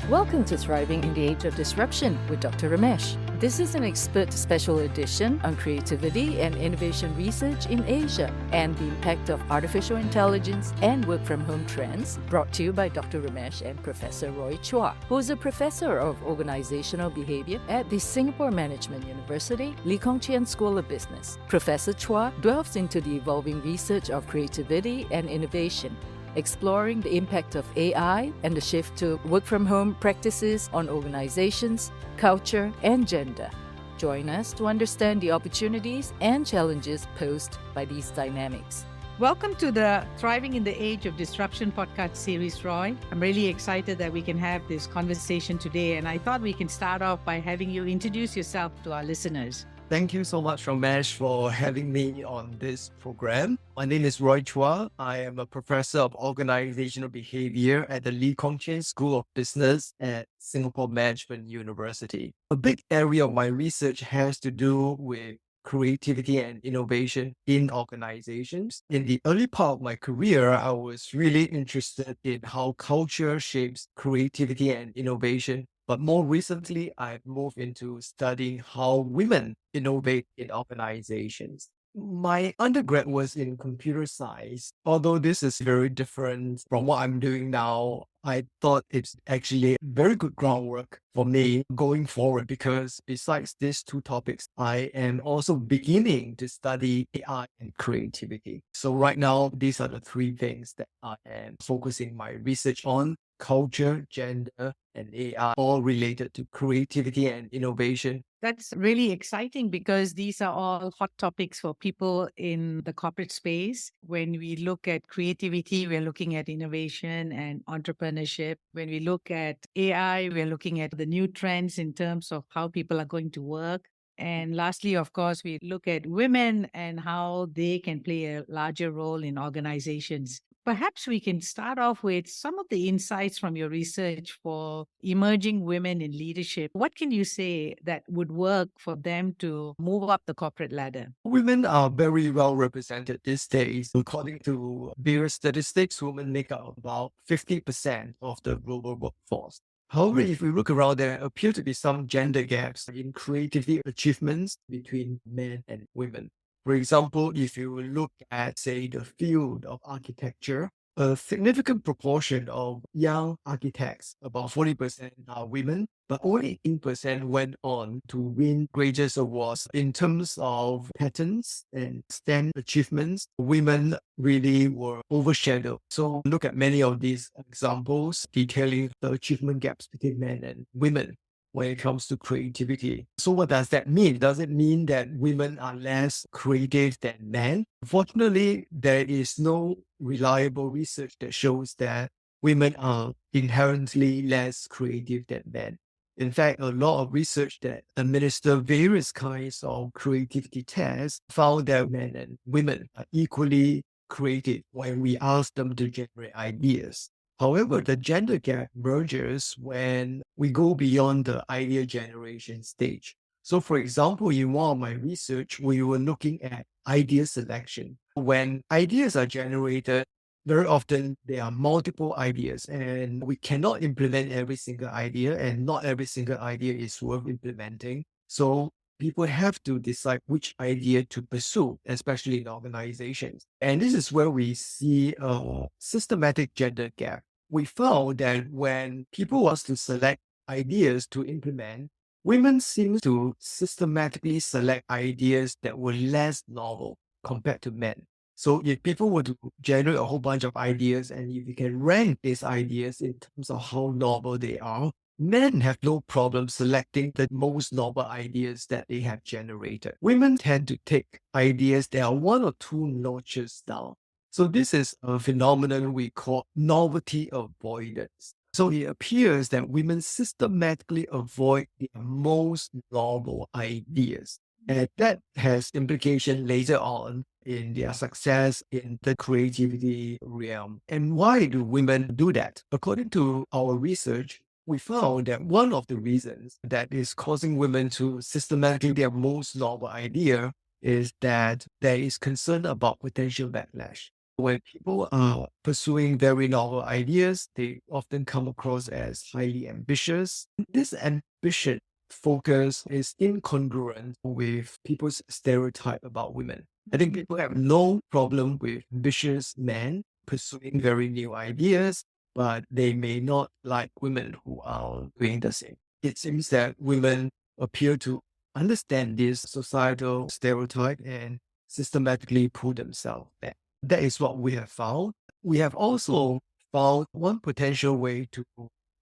Welcome to Thriving in the Age of Disruption with Dr. Ramesh. This is an expert special edition on creativity and innovation research in Asia and the impact of artificial intelligence and work-from-home trends, brought to you by Dr. Ramesh and Professor Chua, who is a Professor of Organisational Behaviour at the Singapore Management University, Chian School of Business. Professor Chua delves into the evolving research of creativity and innovation, exploring the impact of AI and the shift to work-from-home practices on organizations, culture, and gender. Join us to understand the opportunities and challenges posed by these dynamics. Welcome to the Thriving in the Age of Disruption podcast series, Roy. I'm really excited that we can have this conversation today, and I thought we can start off by having you introduce yourself to our listeners. Thank you so much, Ramesh, for having me on this program. My name is Chua. I am a Professor of Organisational Behaviour at the Chian School of Business at Singapore Management University. A big area of my research has to do with creativity and innovation in organizations. In the early part of my career, I was really interested in how culture shapes creativity and innovation. But more recently, I've moved into studying how women innovate in organizations. My undergrad was in computer science. Although this is very different from what I'm doing now, I thought it's actually very good groundwork for me going forward, because besides these two topics, I am also beginning to study AI and creativity. So right now, these are the three things that I am focusing my research on: culture, gender, and AI, all related to creativity and innovation. That's really exciting because these are all hot topics for people in the corporate space. When we look at creativity, we're looking at innovation and entrepreneurship. When we look at AI, we're looking at the new trends in terms of how people are going to work. And lastly, of course, we look at women and how they can play a larger role in organizations. Perhaps we can start off with some of the insights from your research for emerging women in leadership. What can you say that would work for them to move up the corporate ladder? Women are very well represented these days. According to various statistics, women make up about 50% of the global workforce. However, if we look around, there appear to be some gender gaps in creativity achievements between men and women. For example, if you look at, say, the field of architecture, a significant proportion of young architects, about 40%, are women, but only 18% went on to win gracious awards. In terms of patents and STEM achievements, women really were overshadowed. So look at many of these examples detailing the achievement gaps between men and women when it comes to creativity. So what does that mean? Does it mean that women are less creative than men? Fortunately, there is no reliable research that shows that women are inherently less creative than men. In fact, a lot of research that administer various kinds of creativity tests found that men and women are equally creative when we ask them to generate ideas. However, the gender gap emerges when we go beyond the idea generation stage. So, for example, in one of my research, we were looking at idea selection. When ideas are generated, very often there are multiple ideas, and we cannot implement every single idea, and not every single idea is worth implementing. So people have to decide which idea to pursue, especially in organizations. And this is where we see a systematic gender gap. We found that when people want to select ideas to implement, women seem to systematically select ideas that were less novel compared to men. So if people were to generate a whole bunch of ideas, and if you can rank these ideas in terms of how novel they are, men have no problem selecting the most novel ideas that they have generated. Women tend to take ideas that are one or two notches down. So this is a phenomenon we call novelty avoidance. So it appears that women systematically avoid the most novel ideas. And that has implication later on in their success in the creativity realm. And why do women do that? According to our research, we found that one of the reasons that is causing women to systematically their most novel idea is that there is concern about potential backlash. When people are pursuing very novel ideas, they often come across as highly ambitious. This ambition focus is incongruent with people's stereotype about women. I think people have no problem with ambitious men pursuing very new ideas, but they may not like women who are doing the same. It seems that women appear to understand this societal stereotype and systematically pull themselves back. That is what we have found. We have also found one potential way to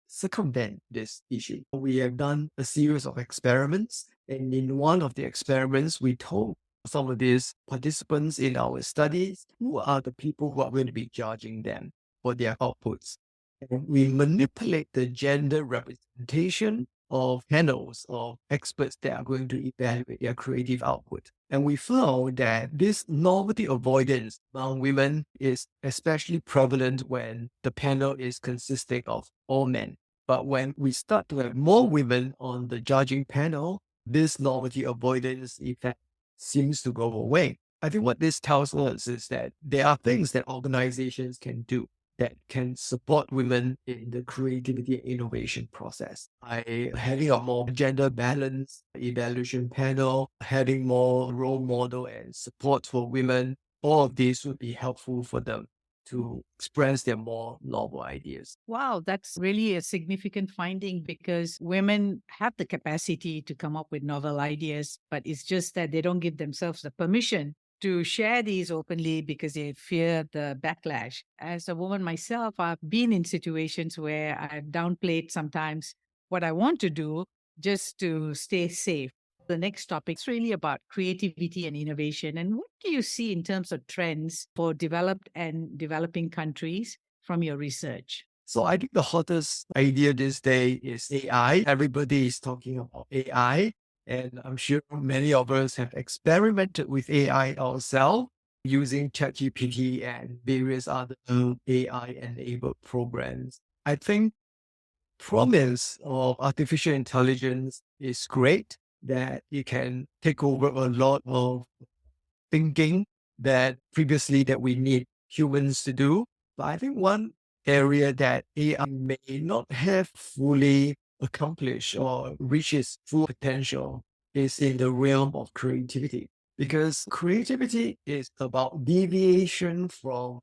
circumvent this issue. We have done a series of experiments, and in one of the experiments, we told some of these participants in our studies who are the people who are going to be judging them for their outputs. And we manipulate the gender representation of panels of experts that are going to evaluate their creative output. And we found that this novelty avoidance among women is especially prevalent when the panel is consisting of all men. But when we start to have more women on the judging panel, this novelty avoidance effect seems to go away. I think what this tells us is that there are things that organizations can do that can support women in the creativity and innovation process. By having a more gender balanced evaluation panel, having more role model and support for women, all of these would be helpful for them to express their more novel ideas. Wow, that's really a significant finding because women have the capacity to come up with novel ideas, but it's just that they don't give themselves the permission to share these openly because they fear the backlash. As a woman myself, I've been in situations where I've downplayed sometimes what I want to do just to stay safe. The next topic is really about creativity and innovation. And what do you see in terms of trends for developed and developing countries from your research? So I think the hottest idea this day is AI. Everybody is talking about AI. And I'm sure many of us have experimented with AI ourselves using ChatGPT and various other AI-enabled programs. I think promise of artificial intelligence is great, that it can take over a lot of thinking that previously that we need humans to do. But I think one area that AI may not have fully accomplished or reach its full potential is in the realm of creativity. Because creativity is about deviation from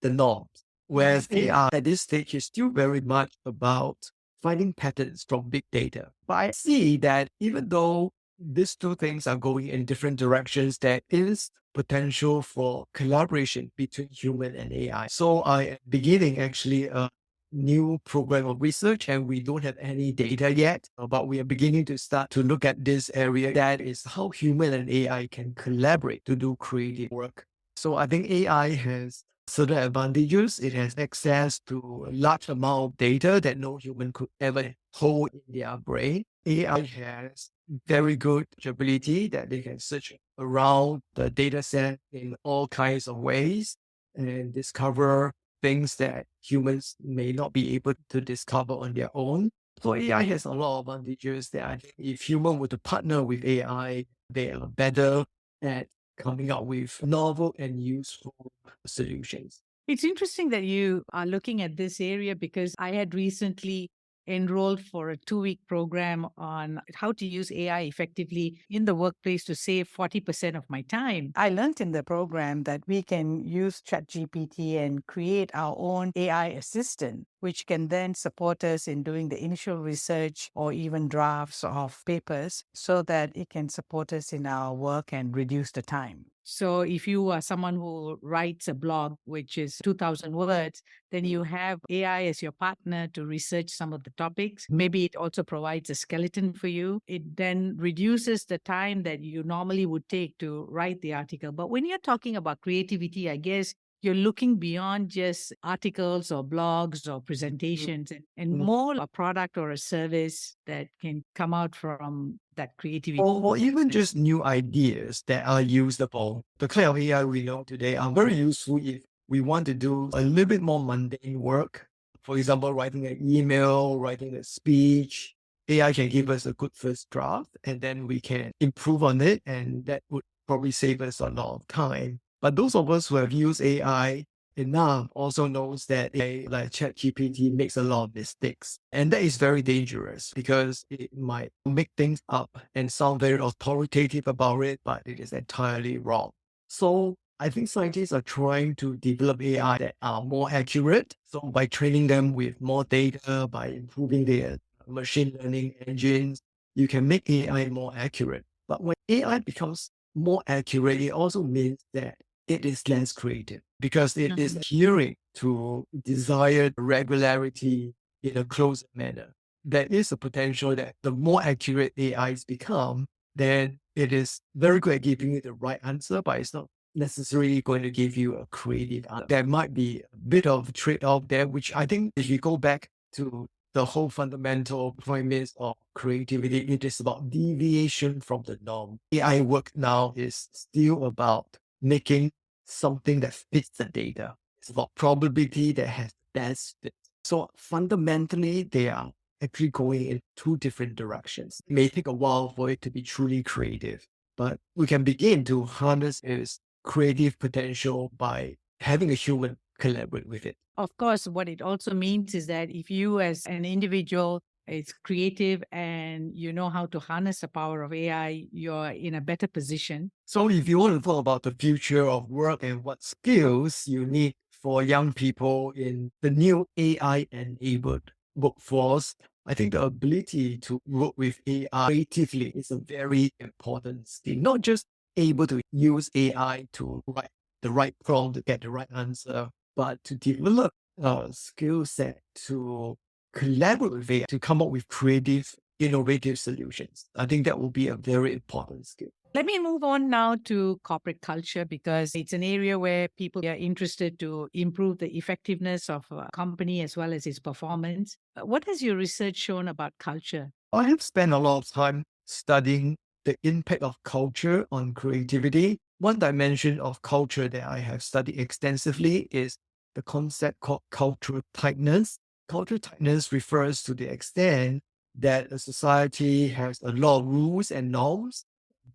the norms, whereas AI at this stage is still very much about finding patterns from big data. But I see that even though these two things are going in different directions, there is potential for collaboration between human and AI. So I am beginning actually a new program of research, and we don't have any data yet, but we are beginning to start to look at this area, that is how human and AI can collaborate to do creative work. So I think AI has certain advantages. It has access to a large amount of data that no human could ever hold in their brain. AI has very good ability that they can search around the data set in all kinds of ways and discover things that humans may not be able to discover on their own. So AI has a lot of advantages that I think if human were to partner with AI, they are better at coming up with novel and useful solutions. It's interesting that you are looking at this area because I had recently enrolled for a 2-week program on how to use AI effectively in the workplace to save 40% of my time. I learned in the program that we can use ChatGPT and create our own AI assistant, which can then support us in doing the initial research or even drafts of papers so that it can support us in our work and reduce the time. So if you are someone who writes a blog, which is 2,000 words, then you have AI as your partner to research some of the topics. Maybe it also provides a skeleton for you. It then reduces the time that you normally would take to write the article. But when you're talking about creativity, I guess you're looking beyond just articles or blogs or presentations and more a product or a service that can come out from that creativity. Or even just new ideas that are usable. The kind of AI we know today are very useful if we want to do a little bit more mundane work. For example, writing an email, writing a speech. AI can give us a good first draft, and then we can improve on it, and that would probably save us a lot of time. But those of us who have used AI enough also knows that AI, like ChatGPT, makes a lot of mistakes. And that is very dangerous because it might make things up and sound very authoritative about it, but it is entirely wrong. So I think scientists are trying to develop AI that are more accurate. So by training them with more data, by improving their machine learning engines, you can make AI more accurate. But when AI becomes more accurate, it also means that it is less creative because it is adhering to desired regularity in a closed manner. There is a potential that the more accurate AIs become, then it is very good at giving you the right answer, but it's not necessarily going to give you a creative answer. There might be a bit of trade-off there, which I think if you go back to the whole fundamental premise of creativity, it is about deviation from the norm. AI work now is still about making something that fits the data. It's about probability that has the best fit. So fundamentally, they are actually going in two different directions. It may take a while for it to be truly creative, but we can begin to harness its creative potential by having a human collaborate with it. Of course, what it also means is that if you as an individual is creative and you know how to harness the power of AI, you're in a better position. So if you want to talk about the future of work and what skills you need for young people in the new AI-enabled workforce, I think the ability to work with AI creatively is a very important skill. Not just able to use AI to write the right prompt to get the right answer, but to develop a skill set to collaborate with AI to come up with creative, innovative solutions. I think that will be a very important skill. Let me move on now to corporate culture because it's an area where people are interested to improve the effectiveness of a company as well as its performance. What has your research shown about culture? I have spent a lot of time studying the impact of culture on creativity. One dimension of culture that I have studied extensively is the concept called cultural tightness. Cultural tightness refers to the extent that a society has a lot of rules and norms.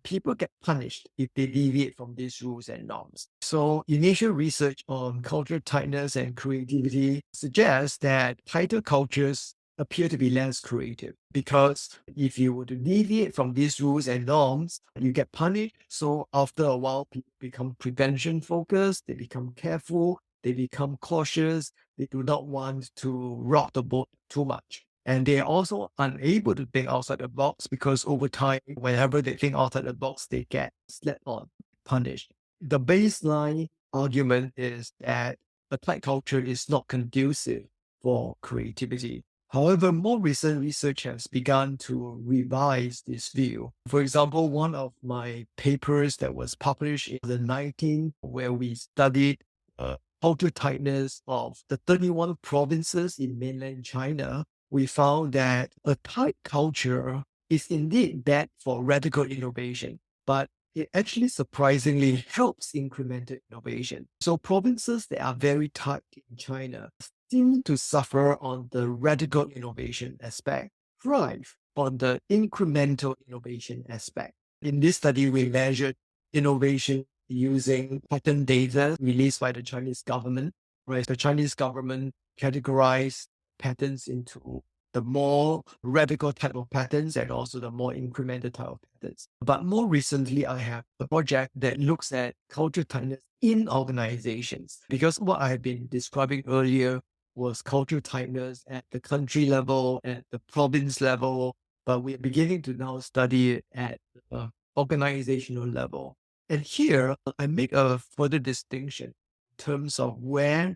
People get punished if they deviate from these rules and norms. So initial research on cultural tightness and creativity suggests that tighter cultures appear to be less creative because if you were to deviate from these rules and norms, you get punished. So after a while, people become prevention focused, they become careful, they become cautious, they do not want to rock the boat too much. And they are also unable to think outside the box because over time, whenever they think outside the box, they get slapped on, punished. The baseline argument is that a tight culture is not conducive for creativity. However, more recent research has begun to revise this view. For example, one of my papers that was published in 2019, where we studied culture tightness of the 31 provinces in mainland China, we found that a tight culture is indeed bad for radical innovation, but it actually surprisingly helps incremental innovation. So provinces that are very tight in China seem to suffer on the radical innovation aspect, thrive on the incremental innovation aspect. In this study, we measured innovation using pattern data released by the Chinese government, where the Chinese government categorized patterns into the more radical type of patterns and also the more incremental type of patterns. But more recently, I have a project that looks at culture tightness in organizations, because what I have been describing earlier was culture tightness at the country level, at the province level, but we're beginning to now study it at the organizational level. And here, I make a further distinction in terms of where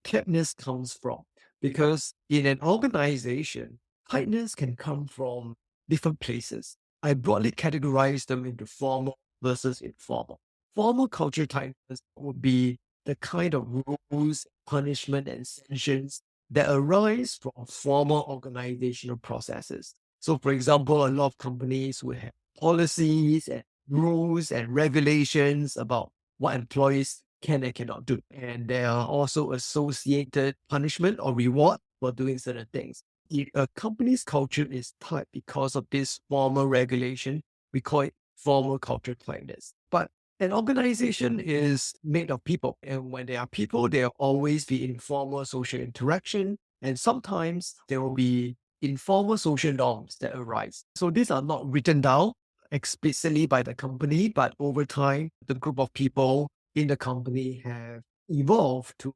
tightness comes from. Because in an organization, tightness can come from different places. I broadly categorize them into formal versus informal. Formal culture tightness would be the kind of rules, punishment, and sanctions that arise from formal organizational processes. So, for example, a lot of companies would have policies and rules and regulations about what employees can and cannot do. And there are also associated punishment or reward for doing certain things. If a company's culture is tight because of this formal regulation, we call it formal culture tightness. But An organization is made of people. And when there are people, there will always be informal social interaction. And sometimes there will be informal social norms that arise. So these are not written down explicitly by the company, but over time, the group of people in the company have evolved to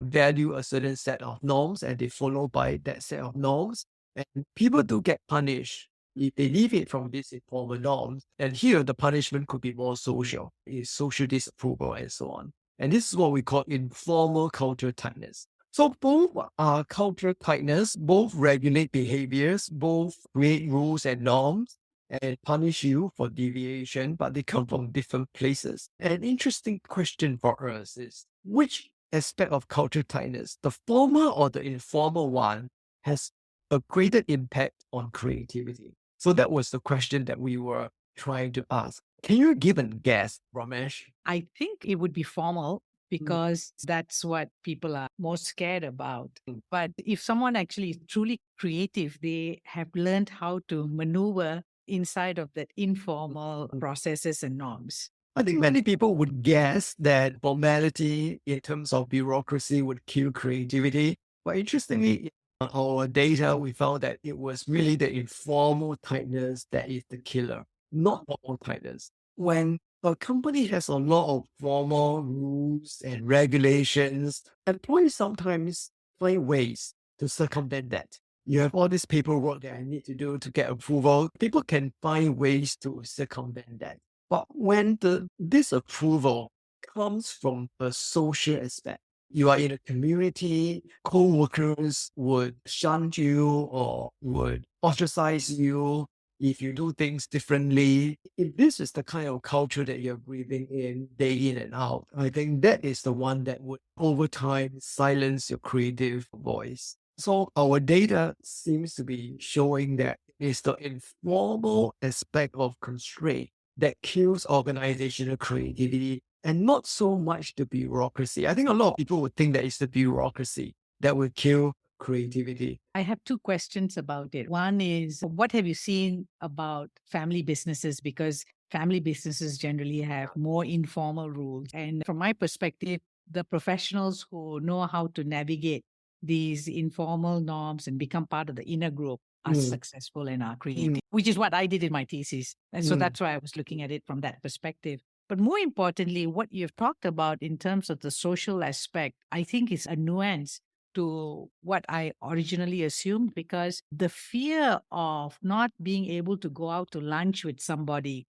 value a certain set of norms and they follow by that set of norms. And people do get punished if they deviate from these informal norms. And here, the punishment could be more social, is social disapproval and so on. And this is what we call informal cultural tightness. So both are cultural tightness, both regulate behaviors, both create rules and norms and punish you for deviation, but they come from different places. An interesting question for us is which aspect of cultural tightness, the formal or the informal one, has a greater impact on creativity? So that was the question that we were trying to ask. Can you give a guess, Ramesh? I think it would be formal because that's what people are most scared about. But if someone actually is truly creative, they have learned how to maneuver inside of that informal processes and norms. I think many people would guess that formality in terms of bureaucracy would kill creativity. But interestingly, in our data, we found that it was really the informal tightness that is the killer, not formal tightness. When a company has a lot of formal rules and regulations, employees sometimes find ways to circumvent that. You have all this paperwork that I need to do to get approval. People can find ways to circumvent that. But when the disapproval comes from a social aspect, you are in a community, co-workers would shun you or would ostracize you if you do things differently. If this is the kind of culture that you're breathing in day in and out, I think that is the one that would over time silence your creative voice. So our data seems to be showing that it's the informal aspect of constraint that kills organizational creativity and not so much the bureaucracy. I think a lot of people would think that it's the bureaucracy that will kill creativity. I have two questions about it. One is, what have you seen about family businesses? Because family businesses generally have more informal rules. And from my perspective, the professionals who know how to navigate these informal norms and become part of the inner group are successful and are creative, which is what I did in my thesis. And so that's why I was looking at it from that perspective. But more importantly, what you've talked about in terms of the social aspect, I think is a nuance to what I originally assumed, because the fear of not being able to go out to lunch with somebody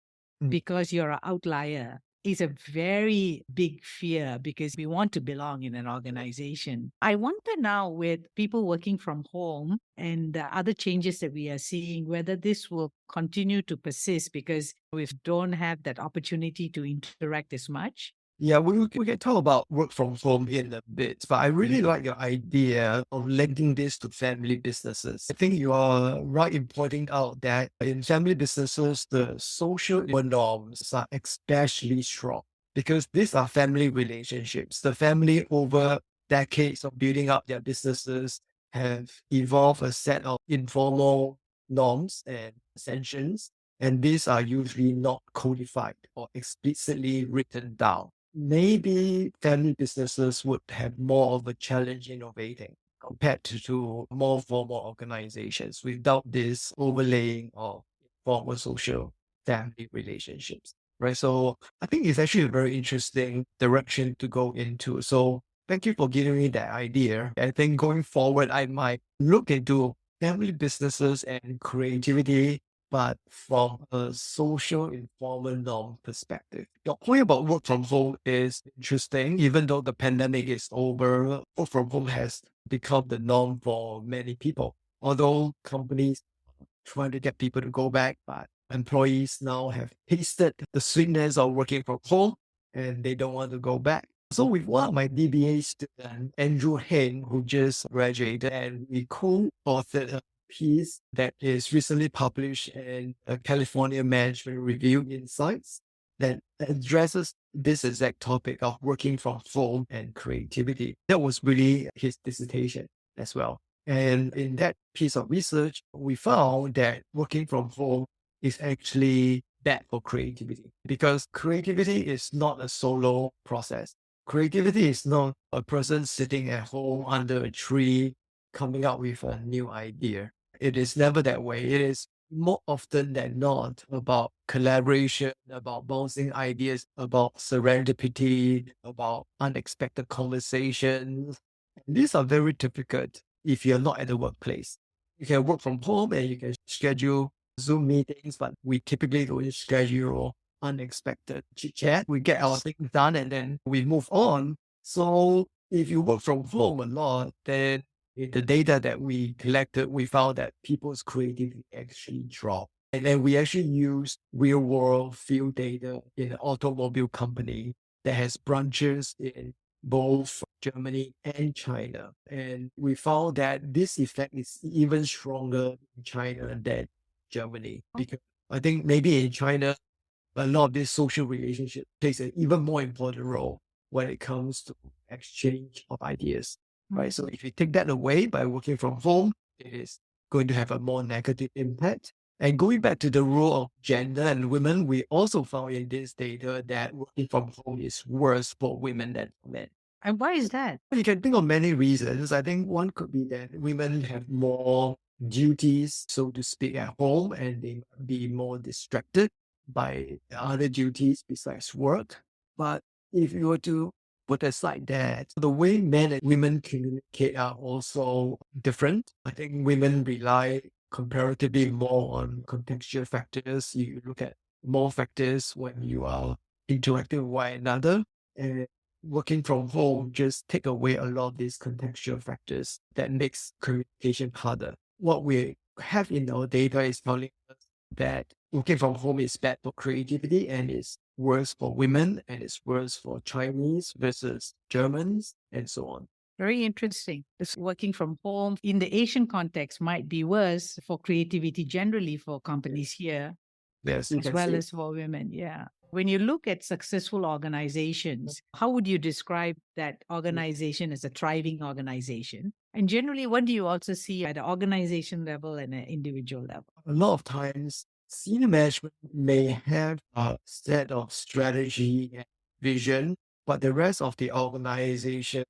because you're an outlier is a very big fear, because we want to belong in an organization. I wonder now, with people working from home and the other changes that we are seeing, whether this will continue to persist because we don't have that opportunity to interact as much. Yeah, we can talk about work from home in a bit, but I really like your idea of linking this to family businesses. I think you are right in pointing out that in family businesses, the social norms are especially strong because these are family relationships. The family, over decades of building up their businesses, have evolved a set of informal norms and sanctions, and these are usually not codified or explicitly written down. Maybe family businesses would have more of a challenge innovating compared to more formal organizations without this overlaying of formal social family relationships, right? So I think it's actually a very interesting direction to go into. So thank you for giving me that idea. I think going forward, I might look into family businesses and creativity, but from a social informal norm perspective. Your point about work from home is interesting. Even though the pandemic is over, work from home has become the norm for many people. Although companies trying to get people to go back, but employees now have tasted the sweetness of working from home and they don't want to go back. So with one of my DBA students, Andrew Hain, who just graduated, and we co-authored a piece that is recently published in a California Management Review Insights that addresses this exact topic of working from home and creativity. That was really his dissertation as well. And in that piece of research, we found that working from home is actually bad for creativity, because creativity is not a solo process. Creativity is not a person sitting at home under a tree coming up with a new idea. It is never that way. It is more often than not about collaboration, about bouncing ideas, about serendipity, about unexpected conversations. These are very difficult if you're not at the workplace. You can work from home and you can schedule Zoom meetings, but we typically don't schedule unexpected chit chat. We get our things done and then we move on. So if you work from home a lot, then in the data that we collected, we found that people's creativity actually dropped. And then we actually use real world field data in an automobile company that has branches in both Germany and China. And we found that this effect is even stronger in China than Germany. Because I think maybe in China, a lot of this social relationship plays an even more important role when it comes to exchange of ideas, right? So if you take that away by working from home, it is going to have a more negative impact. And going back to the role of gender and women, we also found in this data that working from home is worse for women than for men. And why is that? You can think of many reasons. I think one could be that women have more duties, so to speak, at home, and they might be more distracted by other duties besides work. But if you were to put aside that, the way men and women communicate are also different. I think women rely comparatively more on contextual factors. You look at more factors when you are interacting with one another. And working from home just take away a lot of these contextual factors that makes communication harder. What we have in our data is telling us that working from home is bad for creativity and is worse for women and it's worse for Chinese versus Germans and so on. Very interesting. This working from home in the Asian context might be worse for creativity generally for companies here, Yes, you as can well see. as for women. Yeah. When you look at successful organizations, how would you describe that organization as a thriving organization? And generally, what do you also see at an organization level and an individual level? A lot of times, senior management may have a set of strategy and vision, but the rest of the organization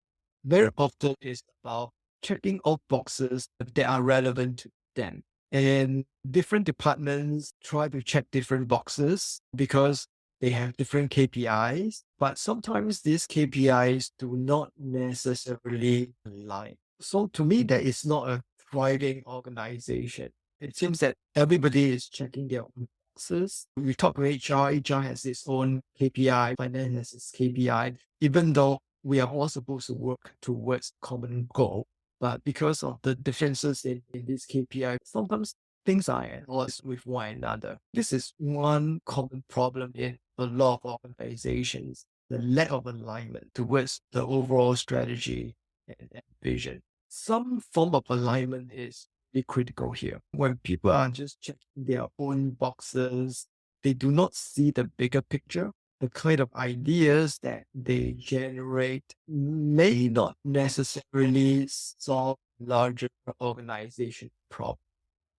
very often is about checking off boxes that are relevant to them. And different departments try to check different boxes because they have different KPIs, but sometimes these KPIs do not necessarily align. So to me, that is not a thriving organization. It seems that everybody is checking their own boxes. We talk about HR has its own KPI, finance has its KPI, even though we are all supposed to work towards common goal. But because of the differences in this KPI, sometimes things are at odds with one another. This is one common problem in a lot of organizations, the lack of alignment towards the overall strategy and vision. Some form of alignment is really critical here. When people are just checking their own boxes, they do not see the bigger picture. The kind of ideas that they generate may not necessarily solve larger organization problems.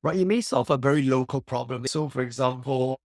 Right? It may solve a very local problem. So, for example,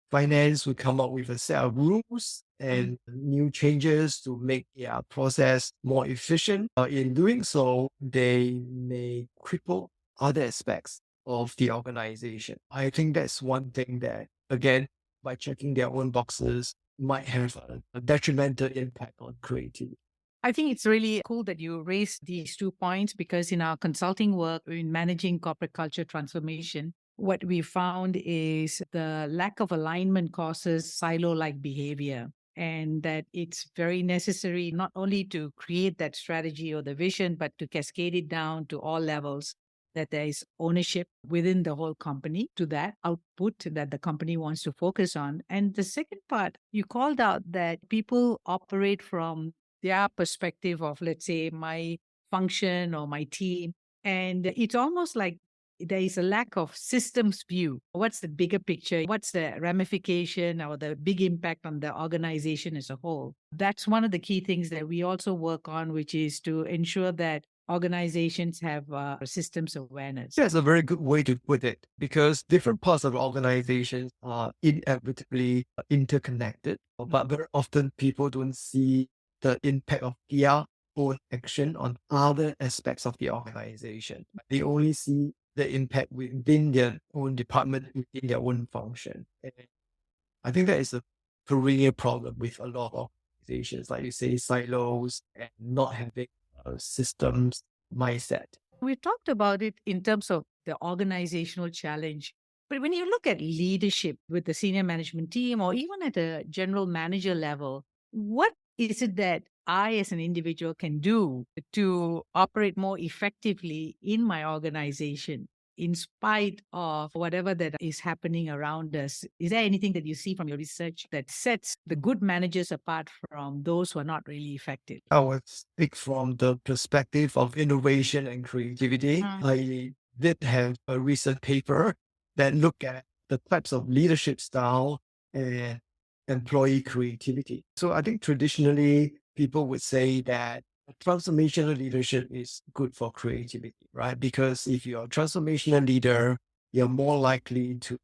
finance would come up with a set of rules and new changes to make their process more efficient. In doing so, they may cripple other aspects of the organization. I think that's one thing that, again, by checking their own boxes, might have a detrimental impact on creativity. I think it's really cool that you raised these 2 points because in our consulting work, in managing corporate culture transformation, what we found is the lack of alignment causes silo-like behavior, and that it's very necessary not only to create that strategy or the vision, but to cascade it down to all levels, that there is ownership within the whole company to that output that the company wants to focus on. And the second part, you called out that people operate from their perspective of, let's say, my function or my team. And it's almost like there is a lack of systems view. What's the bigger picture? What's the ramification or the big impact on the organization as a whole? That's one of the key things that we also work on, which is to ensure that organizations have systems awareness? That's a very good way to put it because different parts of organizations are inevitably interconnected, but very often people don't see the impact of their own action on other aspects of the organization. They only see the impact within their own department, within their own function. And I think that is a perennial problem with a lot of organizations, like you say, silos and not having a systems mindset. We talked about it in terms of the organizational challenge. But when you look at leadership with the senior management team or even at a general manager level, what is it that I, as an individual, can do to operate more effectively in my organization in spite of whatever that is happening around us? Is there anything that you see from your research that sets the good managers apart from those who are not really effective? I would speak from the perspective of innovation and creativity. I did have a recent paper that looked at the types of leadership style and employee creativity. So I think traditionally people would say that transformational leadership is good for creativity, right? Because if you're a transformational leader, you're more likely to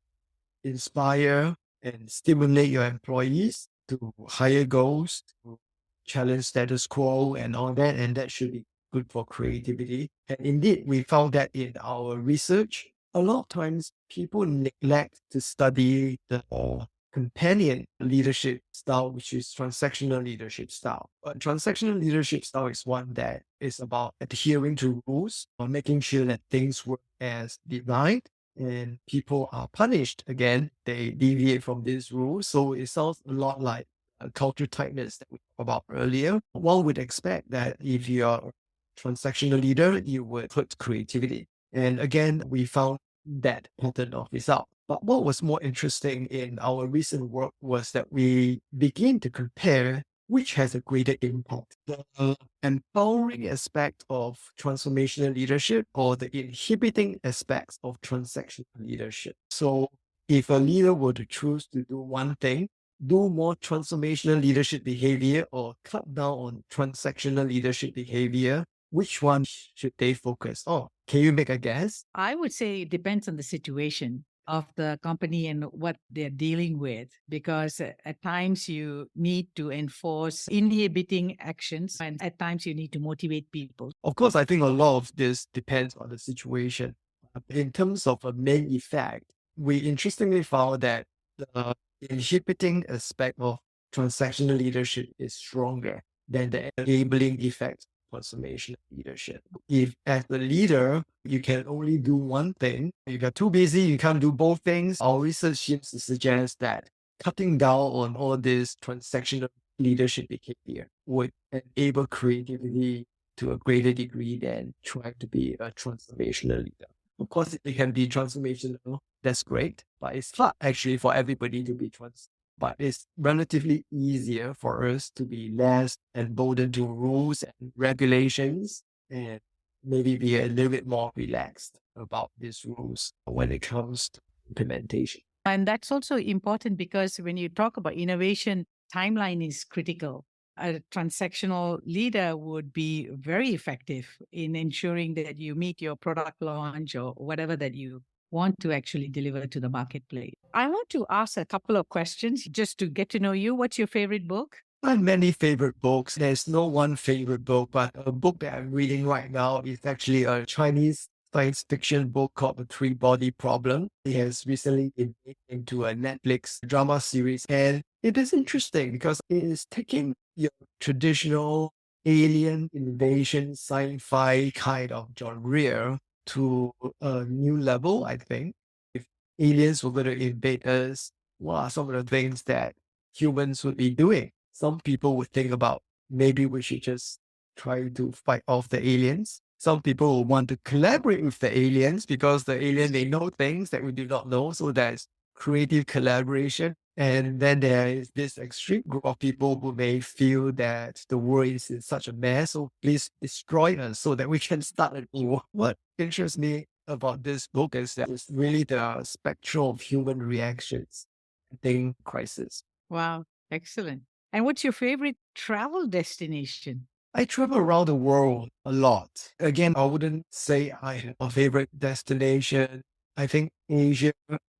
inspire and stimulate your employees to higher goals, to challenge status quo and all that, and that should be good for creativity. And indeed, we found that in our research, a lot of times people neglect to study the companion leadership style, which is transactional leadership style. But transactional leadership style is one that is about adhering to rules or making sure that things work as designed and people are punished again. They deviate from these rules. So it sounds a lot like culture tightness that we talked about earlier. One would expect that if you're a transactional leader, you would put creativity. And again, we found that pattern of result. But what was more interesting in our recent work was that we begin to compare which has a greater impact, the empowering aspect of transformational leadership or the inhibiting aspects of transactional leadership. So if a leader were to choose to do one thing, do more transformational leadership behavior or cut down on transactional leadership behavior, which one should they focus on? Can you make a guess? I would say it depends on the situation of the company and what they're dealing with, because at times you need to enforce inhibiting actions, and at times you need to motivate people. Of course, I think a lot of this depends on the situation. In terms of a main effect, we interestingly found that the inhibiting aspect of transactional leadership is stronger than the enabling effect of transformational leadership. If as the leader, you can only do one thing, you got too busy, you can't do both things, our research seems to suggest that cutting down on all this transactional leadership behavior would enable creativity to a greater degree than trying to be a transformational leader. Of course, it can be transformational. That's great, but it's hard actually for everybody to be but it's relatively easier for us to be less emboldened to rules and regulations and maybe be a little bit more relaxed about these rules when it comes to implementation. And that's also important because when you talk about innovation, timeline is critical. A transactional leader would be very effective in ensuring that you meet your product launch or whatever that you want to actually deliver to the marketplace. I want to ask a couple of questions just to get to know you. What's your favorite book? I have many favorite books. There's no one favorite book, but a book that I'm reading right now is actually a Chinese science fiction book called The Three Body Problem. It has recently been made into a Netflix drama series. And it is interesting because it is taking your traditional alien invasion sci-fi kind of genre to a new level, I think. If aliens were going to invade us, what are some of the things that humans would be doing? Some people would think about maybe we should just try to fight off the aliens. Some people will want to collaborate with the aliens because the alien, they know things that we do not know. So there's creative collaboration. And then there is this extreme group of people who may feel that the world is in such a mess. So please destroy us so that we can start a new war. What interests me about this book is that it's really the spectrum of human reactions in crisis. Wow, excellent. And what's your favorite travel destination? I travel around the world a lot. Again, I wouldn't say I have a favorite destination. I think Asia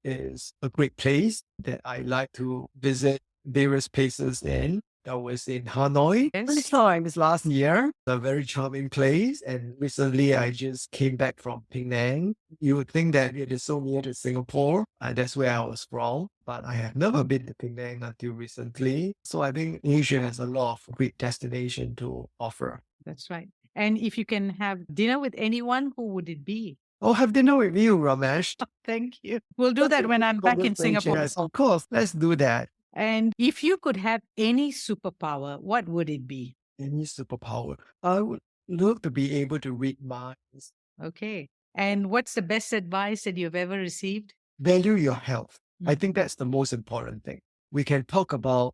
is a great place that I like to visit various places in. I was in Hanoi many times last year, a very charming place. And recently I just came back from Penang. You would think that it is so near to Singapore, and that's where I was from. But I have never been to Penang until recently. So I think Asia has a lot of great destination to offer. That's right. And if you can have dinner with anyone, who would it be? Oh, have dinner with you, Ramesh. Thank you. We'll do that when I'm back in Singapore. Yes, of course. Let's do that. And if you could have any superpower, what would it be? Any superpower? I would love to be able to read minds. Okay. And what's the best advice that you've ever received? Value your health. I Mm. think that's the most important thing. We can talk about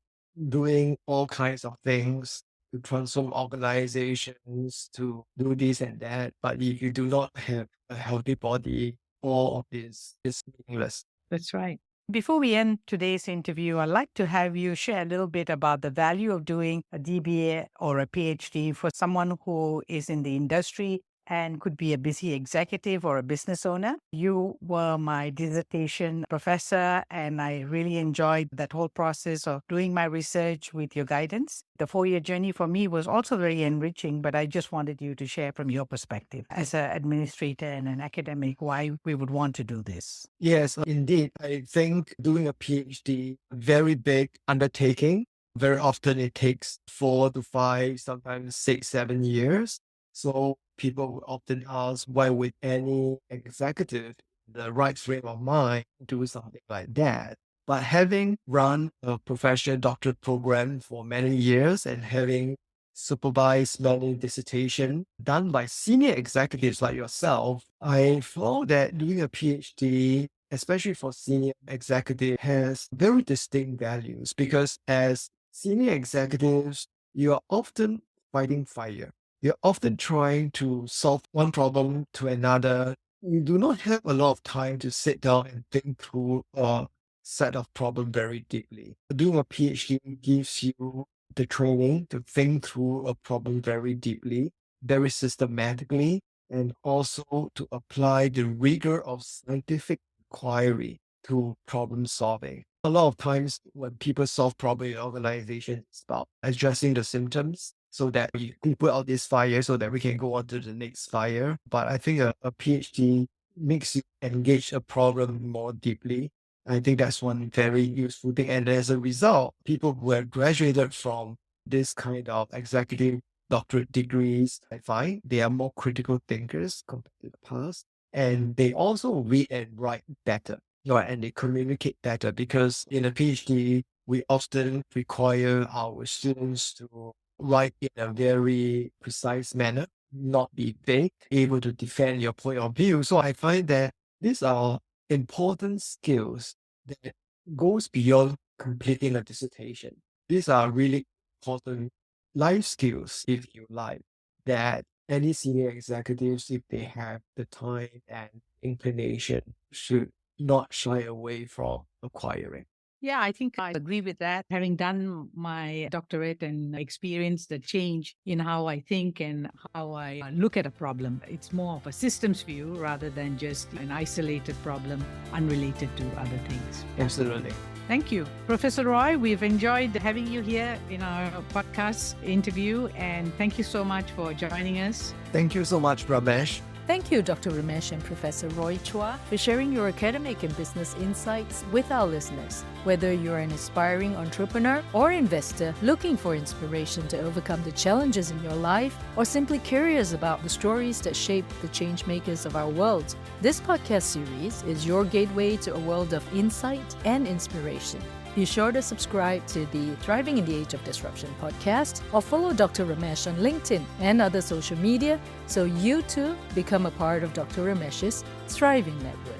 doing all kinds of things to transform organizations, to do this and that. But if you do not have a healthy body, all of this is meaningless. That's right. Before we end today's interview, I'd like to have you share a little bit about the value of doing a DBA or a PhD for someone who is in the industry and could be a busy executive or a business owner. You were my dissertation professor, and I really enjoyed that whole process of doing my research with your guidance. The 4-year journey for me was also very enriching, but I just wanted you to share from your perspective as an administrator and an academic why we would want to do this. Yes, indeed. I think doing a PhD, very big undertaking. Very often it takes 4 to 5, sometimes 6, 7 years. So people will often ask, why would any executive in the right frame of mind do something like that? But having run a professional doctorate program for many years and having supervised many dissertations done by senior executives like yourself, I found that doing a PhD, especially for senior executive, has very distinct values because as senior executives, you are often fighting fire. You're often trying to solve one problem to another. You do not have a lot of time to sit down and think through a set of problems very deeply. Doing a PhD gives you the training to think through a problem very deeply, very systematically, and also to apply the rigor of scientific inquiry to problem solving. A lot of times when people solve problems in organizations, it's about addressing the symptoms so that we can put out this fire so that we can go on to the next fire. But I think a PhD makes you engage a problem more deeply. I think that's one very useful thing. And as a result, people who have graduated from this kind of executive doctorate degrees, I find they are more critical thinkers compared to the past. And they also read and write better, right? And they communicate better because in a PhD, we often require our students to write in a very precise manner, not be vague, able to defend your point of view. So I find that these are important skills that goes beyond completing a dissertation. These are really important life skills, if you like, that any senior executives, if they have the time and inclination, should not shy away from acquiring. Yeah, I think I agree with that. Having done my doctorate and experienced the change in how I think and how I look at a problem, it's more of a systems view rather than just an isolated problem unrelated to other things. Absolutely. Thank you. Professor Roy, we've enjoyed having you here in our podcast interview, and thank you so much for joining us. Thank you so much, Ramesh. Thank you, Dr. Ramesh and Professor Roy Chua, for sharing your academic and business insights with our listeners. Whether you're an aspiring entrepreneur or investor looking for inspiration to overcome the challenges in your life, or simply curious about the stories that shape the change makers of our world, this podcast series is your gateway to a world of insight and inspiration. Be sure to subscribe to the Thriving in the Age of Disruption podcast or follow Dr. Ramesh on LinkedIn and other social media so you too become a part of Dr. Ramesh's Thriving Network.